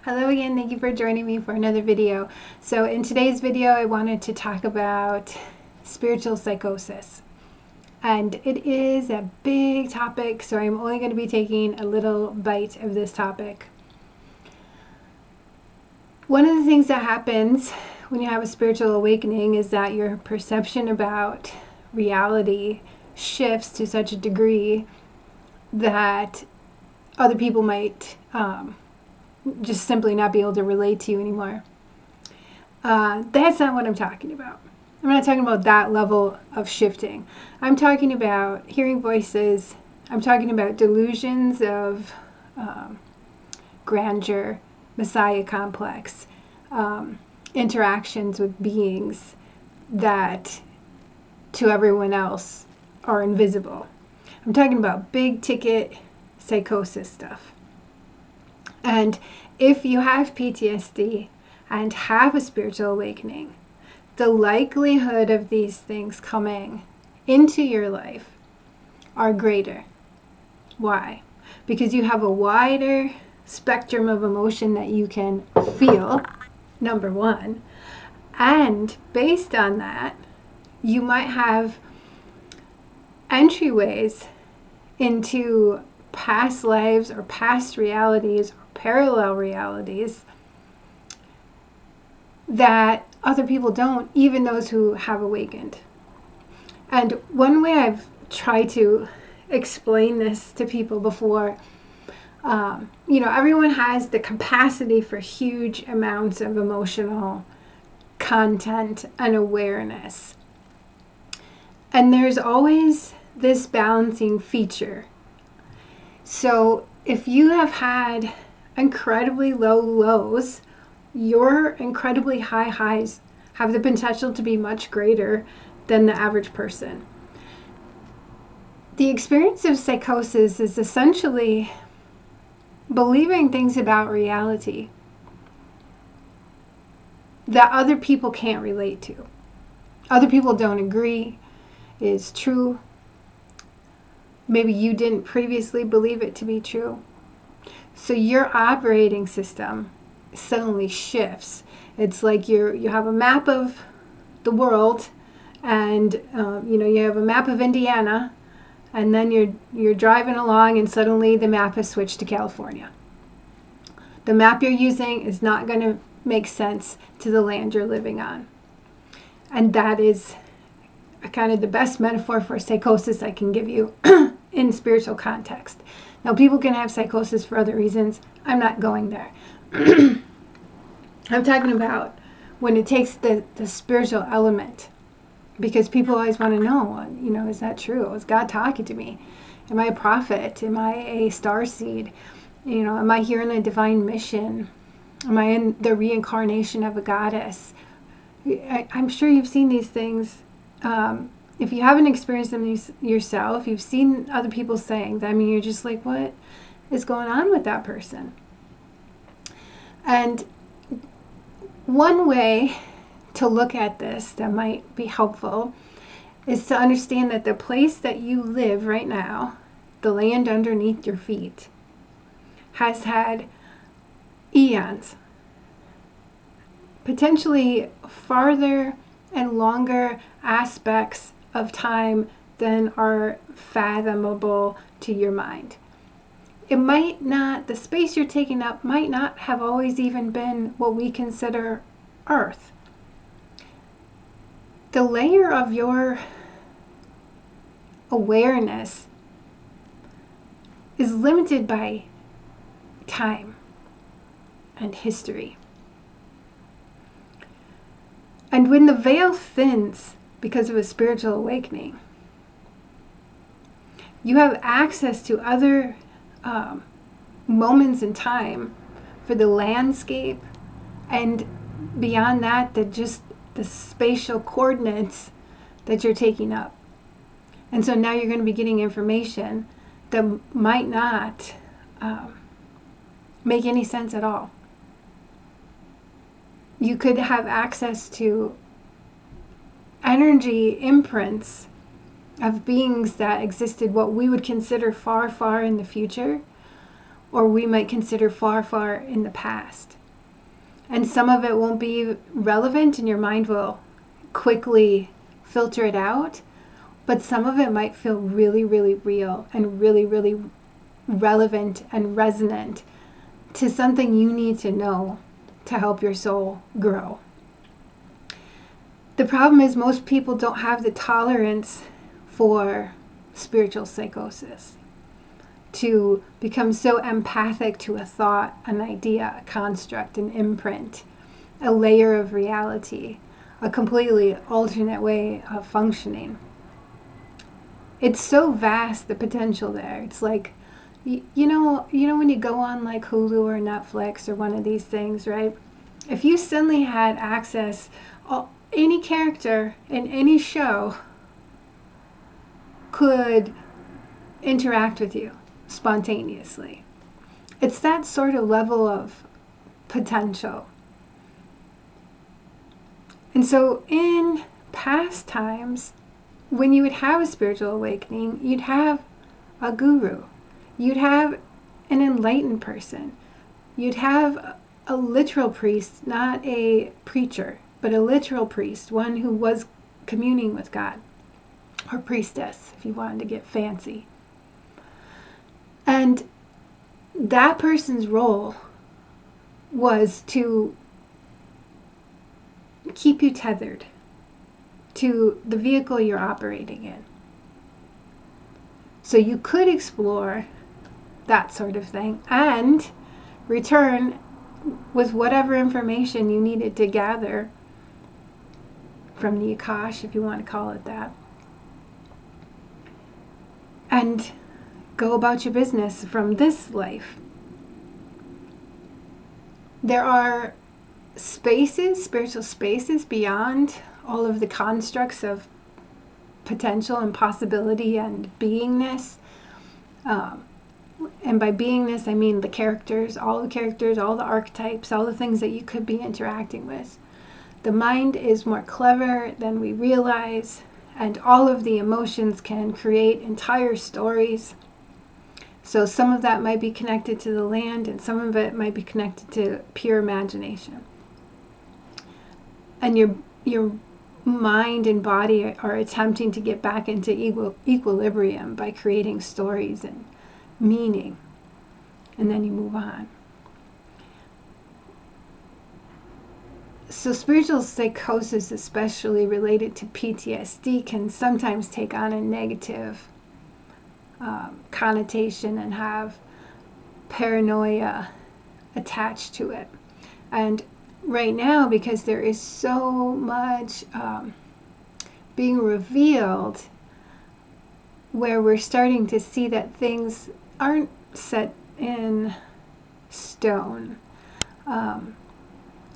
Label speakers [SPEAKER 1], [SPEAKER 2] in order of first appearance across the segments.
[SPEAKER 1] Hello again, thank you for joining me for another video. So in today's video I wanted to talk about spiritual psychosis. And it is a big topic, so I'm only going to be taking a little bite of this topic. One of the things that happens when you have a spiritual awakening is that your perception about reality shifts to such a degree that other people might just simply not be able to relate to you anymore. That's not what I'm talking about. I'm not talking about that level of shifting. I'm talking about hearing voices. I'm talking about delusions of grandeur, messiah complex, interactions with beings that to everyone else are invisible. I'm talking about big ticket psychosis stuff. And if you have PTSD and have a spiritual awakening, the likelihood of these things coming into your life are greater. Why? Because you have a wider spectrum of emotion that you can feel, number one. And based on that, you might have entryways into past lives or past realities or parallel realities that other people don't, even those who have awakened. And one way I've tried to explain this to people before, everyone has the capacity for huge amounts of emotional content and awareness. And there's always this balancing feature. So if you have had incredibly low lows, your incredibly high highs have the potential to be much greater than the average person. The experience of psychosis is essentially believing things about reality that other people can't relate to. Other people don't agree is true. Maybe you didn't previously believe it to be true. So your operating system suddenly shifts. It's like you have a map of the world, and you have a map of Indiana, and then you're driving along, and suddenly the map has switched to California. The map you're using is not going to make sense to the land you're living on, and that is kind of the best metaphor for psychosis I can give you in spiritual context. Now, people can have psychosis for other reasons. I'm not going there. I'm talking about when it takes the spiritual element, because people always want to know, is that true? Is God talking to me? Am I a prophet? Am I a starseed? Am I here in a divine mission? Am I in the reincarnation of a goddess? I'm sure you've seen these things. If you haven't experienced them yourself, you've seen other people saying them, you're just like, what is going on with that person? And one way to look at this that might be helpful is to understand that the place that you live right now, the land underneath your feet, has had eons, potentially farther and longer aspects of time than are fathomable to your mind. It might not, the space you're taking up might not have always even been what we consider Earth. The layer of your awareness is limited by time and history. And when the veil thins because of a spiritual awakening, you have access to other moments in time for the landscape, and beyond that, just the spatial coordinates that you're taking up. And so now you're going to be getting information that might not make any sense at all. You could have access to energy imprints of beings that existed what we would consider far, far in the future, or we might consider far, far in the past. And some of it won't be relevant and your mind will quickly filter it out, but some of it might feel really, really real and really, really relevant and resonant to something you need to know to help your soul grow. The problem is most people don't have the tolerance for spiritual psychosis, to become so empathic to a thought, an idea, a construct, an imprint, a layer of reality, a completely alternate way of functioning. It's so vast, the potential there. It's like, you know when you go on like Hulu or Netflix or one of these things, right? If you suddenly had access, any character in any show could interact with you spontaneously. It's that sort of level of potential. And so in past times, when you would have a spiritual awakening, you'd have a guru. You'd have an enlightened person. You'd have a literal priest, not a preacher, but a literal priest, one who was communing with God, or priestess, if you wanted to get fancy. And that person's role was to keep you tethered to the vehicle you're operating in. So you could explore that sort of thing and return with whatever information you needed to gather from the Akash, if you want to call it that, and go about your business from this life. There are spaces, spiritual spaces, beyond all of the constructs of potential and possibility and beingness. And by beingness, I mean the characters, all the archetypes, all the things that you could be interacting with. The mind is more clever than we realize, and all of the emotions can create entire stories. So some of that might be connected to the land, and some of it might be connected to pure imagination. And your mind and body are attempting to get back into equilibrium by creating stories and meaning. And then you move on. So spiritual psychosis, especially related to PTSD, can sometimes take on a negative connotation and have paranoia attached to it. And right now, because there is so much being revealed, where we're starting to see that things aren't set in stone.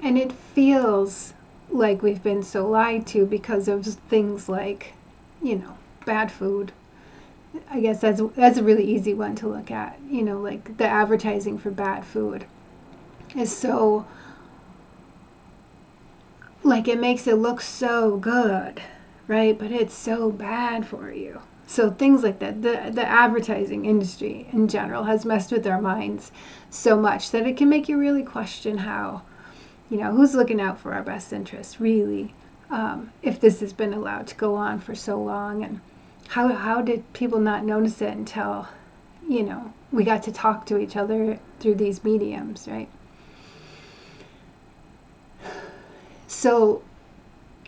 [SPEAKER 1] And it feels like we've been so lied to because of things like, bad food. I guess that's a really easy one to look at. Like the advertising for bad food is so, like, it makes it look so good, right? But it's so bad for you. So things like that, the advertising industry in general has messed with our minds so much that it can make you really question how, who's looking out for our best interests, really, if this has been allowed to go on for so long, and how did people not notice it until, we got to talk to each other through these mediums, right? So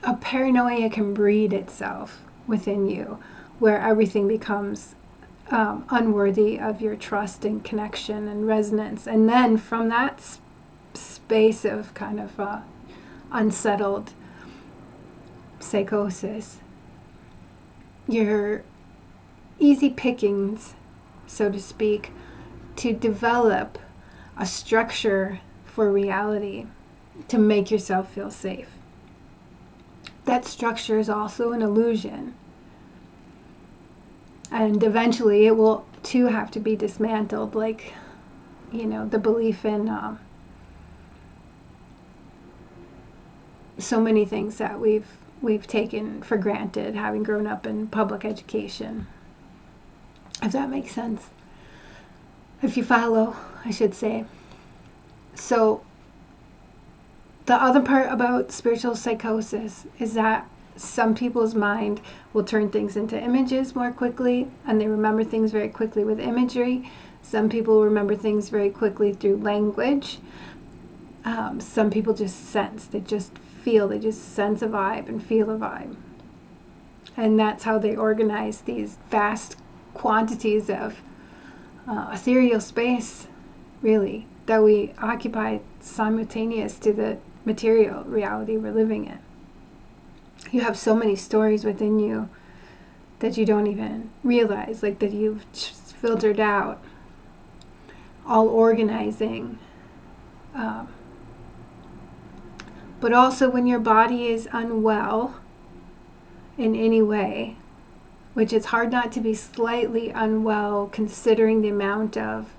[SPEAKER 1] a paranoia can breed itself within you, where everything becomes unworthy of your trust and connection and resonance. And then from that space of kind of unsettled psychosis, you're easy pickings, so to speak, to develop a structure for reality to make yourself feel safe. That structure is also an illusion. And eventually it will too have to be dismantled, like, the belief in so many things that we've taken for granted, having grown up in public education, if that makes sense. if you follow, I should say. So the other part about spiritual psychosis is that some people's mind will turn things into images more quickly, and they remember things very quickly with imagery. Some people remember things very quickly through language. Some people just sense, they just feel, they just sense a vibe and feel a vibe. And that's how they organize these vast quantities of ethereal space, really, that we occupy simultaneous to the material reality we're living in. You have so many stories within you that you don't even realize, like that you've just filtered out, all organizing. But also when your body is unwell in any way, which it's hard not to be slightly unwell considering the amount of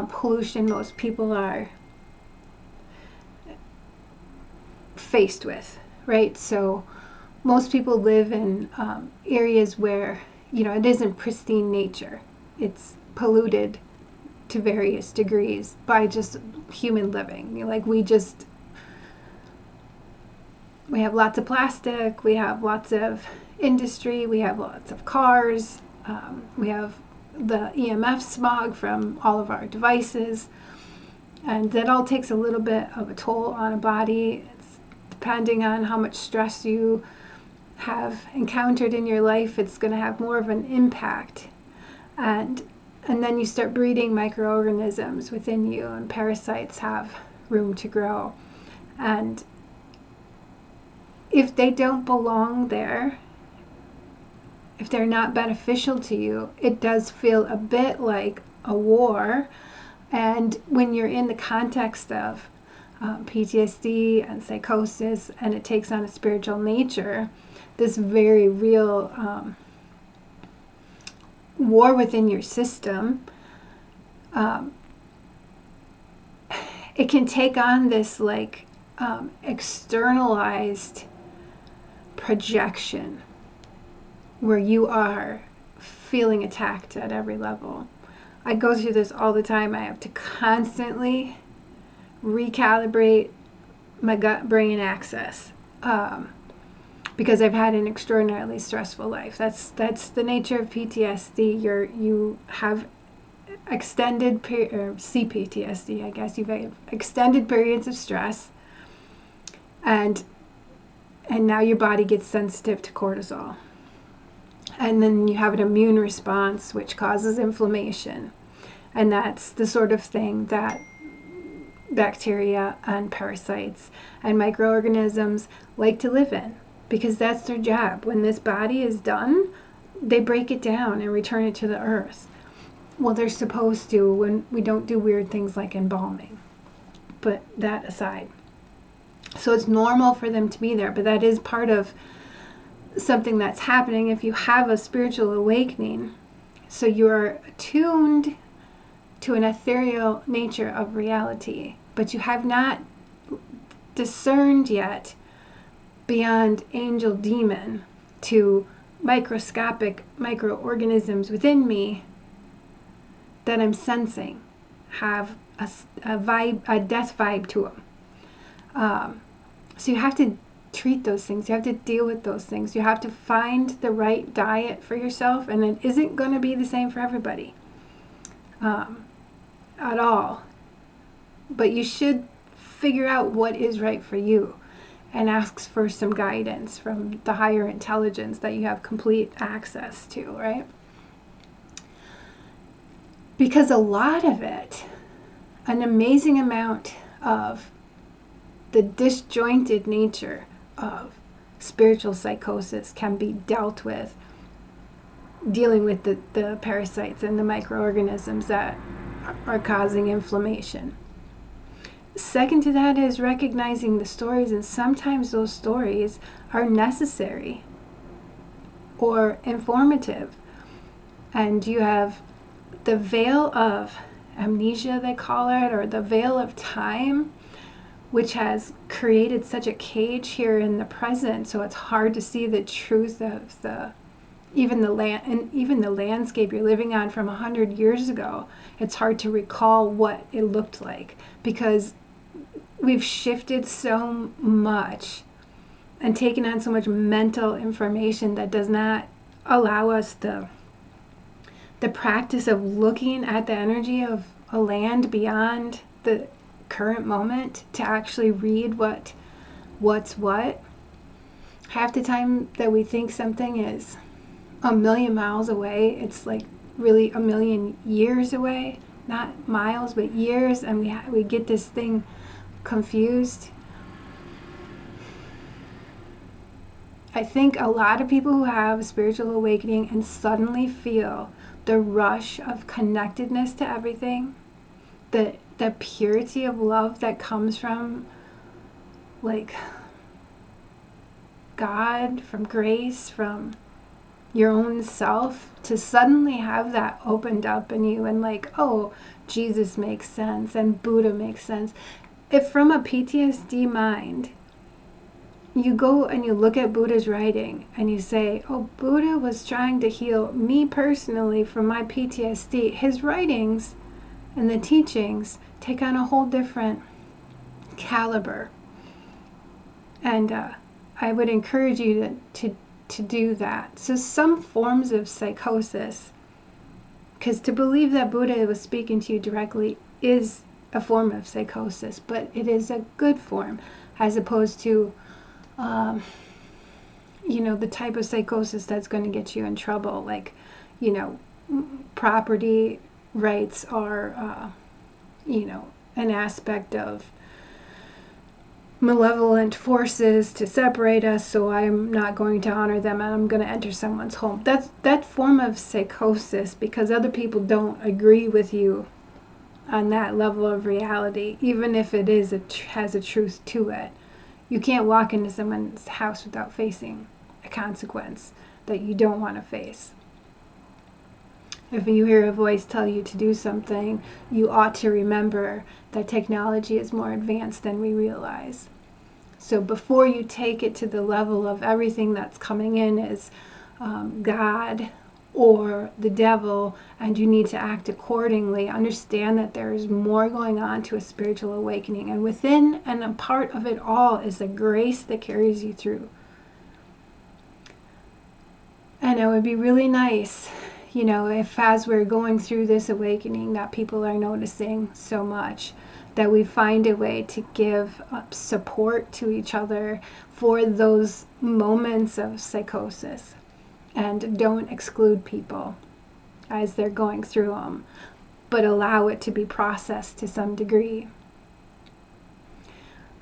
[SPEAKER 1] pollution most people are faced with, right? So most people live in areas where, it isn't pristine nature. It's polluted to various degrees by just human living. Like we have lots of plastic, we have lots of industry, we have lots of cars, we have the EMF smog from all of our devices, and that all takes a little bit of a toll on a body. It's depending on how much stress you have encountered in your life, it's going to have more of an impact. And then you start breeding microorganisms within you, and parasites have room to grow. And if they don't belong there, if they're not beneficial to you, it does feel a bit like a war. And when you're in the context of PTSD and psychosis, and it takes on a spiritual nature, this very real war within your system, it can take on this like externalized projection where you are feeling attacked at every level. I go through this all the time. I have to constantly recalibrate my gut-brain axis because I've had an extraordinarily stressful life. That's the nature of PTSD. You have extended or CPTSD, I guess. You've had extended periods of stress, and now your body gets sensitive to cortisol. And then you have an immune response which causes inflammation. And that's the sort of thing that bacteria and parasites and microorganisms like to live in, because that's their job. When this body is done, they break it down and return it to the earth. Well, they're supposed to when we don't do weird things like embalming. But that aside. So it's normal for them to be there, but that is part of something that's happening if you have a spiritual awakening. So you're attuned to an ethereal nature of reality, but you have not discerned yet beyond angel demon to microscopic microorganisms within me that I'm sensing have a vibe, a death vibe to them. So you have to treat those things. You have to deal with those things. You have to find the right diet for yourself, and it isn't going to be the same for everybody at all. But you should figure out what is right for you and ask for some guidance from the higher intelligence that you have complete access to, right? Because a lot of it, an amazing amount of the disjointed nature of spiritual psychosis can be dealt with dealing with the parasites and the microorganisms that are causing inflammation. Second to that is recognizing the stories, and sometimes those stories are necessary or informative. And you have the veil of amnesia, they call it, or the veil of time, which has created such a cage here in the present, so it's hard to see the truth of the even the land and even the landscape you're living on from 100 years ago, it's hard to recall what it looked like because we've shifted so much and taken on so much mental information that does not allow us the practice of looking at the energy of a land beyond the current moment to actually read what's what. Half the time that we think something is a million miles away, it's like really a million years away, not miles but years, and we get this thing confused. I think a lot of people who have spiritual awakening and suddenly feel the rush of connectedness to everything, the purity of love that comes from like God, from grace, from your own self, to suddenly have that opened up in you and like, oh, Jesus makes sense and Buddha makes sense. If from a PTSD mind, you go and you look at Buddha's writing and you say, oh, Buddha was trying to heal me personally from my PTSD, his writings and the teachings take on a whole different caliber. And I would encourage you to do that. So some forms of psychosis, because to believe that Buddha was speaking to you directly is a form of psychosis, but it is a good form as opposed to the type of psychosis that's going to get you in trouble, like, property rights are, an aspect of malevolent forces to separate us, so I'm not going to honor them and I'm going to enter someone's home. That's that form of psychosis, because other people don't agree with you on that level of reality, even if it has a truth to it. You can't walk into someone's house without facing a consequence that you don't want to face. If you hear a voice tell you to do something, you ought to remember that technology is more advanced than we realize. So before you take it to the level of everything that's coming in is God or the devil, and you need to act accordingly, understand that there is more going on to a spiritual awakening. And within and a part of it all is the grace that carries you through. And it would be really nice, if as we're going through this awakening that people are noticing so much, that we find a way to give support to each other for those moments of psychosis, and don't exclude people as they're going through them, but allow it to be processed to some degree.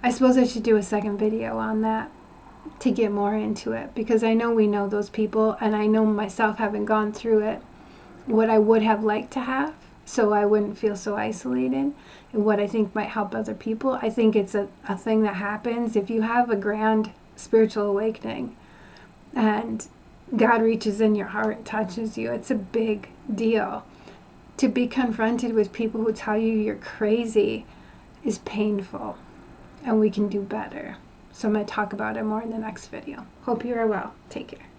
[SPEAKER 1] I suppose I should do a second video on that to get more into it, because I know we know those people, and I know myself, having gone through it, what I would have liked to have so I wouldn't feel so isolated, and what I think might help other people. I think it's a thing that happens if you have a grand spiritual awakening and God reaches in your heart and touches you. It's a big deal. To be confronted with people who tell you you're crazy is painful, and we can do better. So I'm going to talk about it more in the next video. Hope you are well. Take care.